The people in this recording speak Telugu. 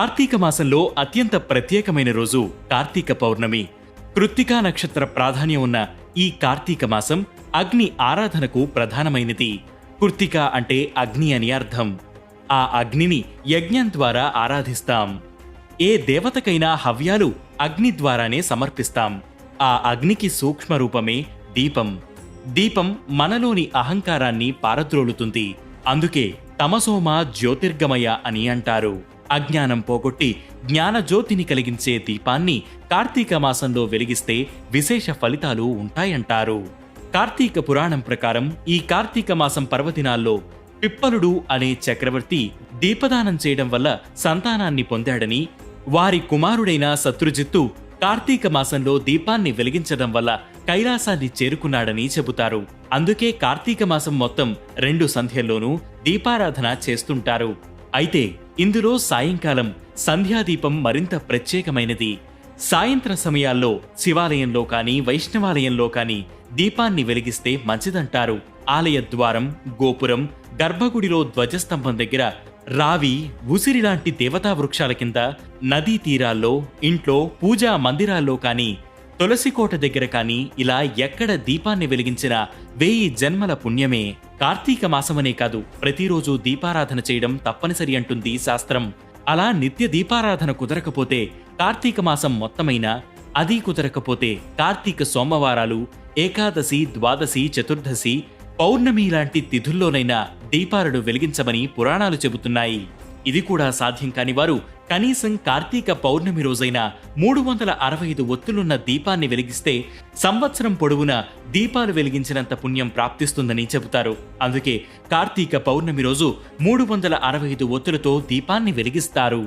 కార్తీక మాసంలో అత్యంత ప్రత్యేకమైన రోజు కార్తీక పౌర్ణమి. కృత్తికా నక్షత్ర ప్రాధాన్యం ఉన్న ఈ కార్తీక మాసం అగ్ని ఆరాధనకు ప్రధానమైనది. కృత్తిక అంటే అగ్ని అని అర్థం. ఆ అగ్నిని యజ్ఞం ద్వారా ఆరాధిస్తాం. ఏ దేవతకైనా హవ్యాలు అగ్ని ద్వారానే సమర్పిస్తాం. ఆ అగ్నికి సూక్ష్మ రూపమే దీపం. దీపం మనలోని అహంకారాన్ని పారద్రోలుతుంది. అందుకే తమసోమ జ్యోతిర్గమయ అని అంటారు. అజ్ఞానం పోగొట్టి జ్ఞానజ్యోతిని కలిగించే దీపాన్ని కార్తీక మాసంలో వెలిగిస్తే విశేష ఫలితాలు ఉంటాయంటారు. కార్తీక పురాణం ప్రకారం ఈ కార్తీక మాసం పర్వదినాల్లో పిప్పలుడు అనే చక్రవర్తి దీపదానం చేయడం వల్ల సంతానాన్ని పొందాడని, వారి కుమారుడైన శత్రుజిత్తు కార్తీక మాసంలో దీపాన్ని వెలిగించడం వల్ల కైలాసాన్ని చేరుకున్నాడని చెబుతారు. అందుకే కార్తీక మాసం మొత్తం 2 సంధ్యల్లోనూ దీపారాధన చేస్తుంటారు. అయితే ఇందులో సాయంకాలం సంధ్యాదీపం మరింత ప్రత్యేకమైనది. సాయంత్ర సమయాల్లో శివాలయంలో కాని వైష్ణవాలయంలో కాని దీపాన్ని వెలిగిస్తే మంచిదంటారు. ఆలయ ద్వారం, గోపురం, గర్భగుడిలో ధ్వజస్తంభం దగ్గర, రావి, ఉసిరిలాంటి దేవతా వృక్షాల కింద, నదీ తీరాల్లో, ఇంట్లో, పూజా మందిరాల్లో కాని, తులసికోట దగ్గర కాని ఇలా ఎక్కడ దీపాన్ని వెలిగించినా 1000 జన్మల పుణ్యమే. కార్తీక మాసమనే కాదు, ప్రతిరోజు దీపారాధన చేయడం తప్పనిసరి అంటుంది శాస్త్రం. అలా నిత్య దీపారాధన కుదరకపోతే కార్తీక మాసం మొత్తమైనా, అది కుదరకపోతే కార్తీక సోమవారాలు, ఏకాదశి, ద్వాదశి, చతుర్దశి, పౌర్ణమి లాంటి తిథుల్లోనైనా దీపాలను వెలిగించమని పురాణాలు చెబుతున్నాయి. ఇది కూడా సాధ్యం కాని వారు కనీసం కార్తీక పౌర్ణమి రోజైన 365 ఒత్తులున్న దీపాన్ని వెలిగిస్తే సంవత్సరం పొడవునా దీపాలు వెలిగించినంత పుణ్యం ప్రాప్తిస్తుందని చెబుతారు. అందుకే కార్తీక పౌర్ణమి రోజు 365 ఒత్తులతో దీపాన్ని వెలిగిస్తారు.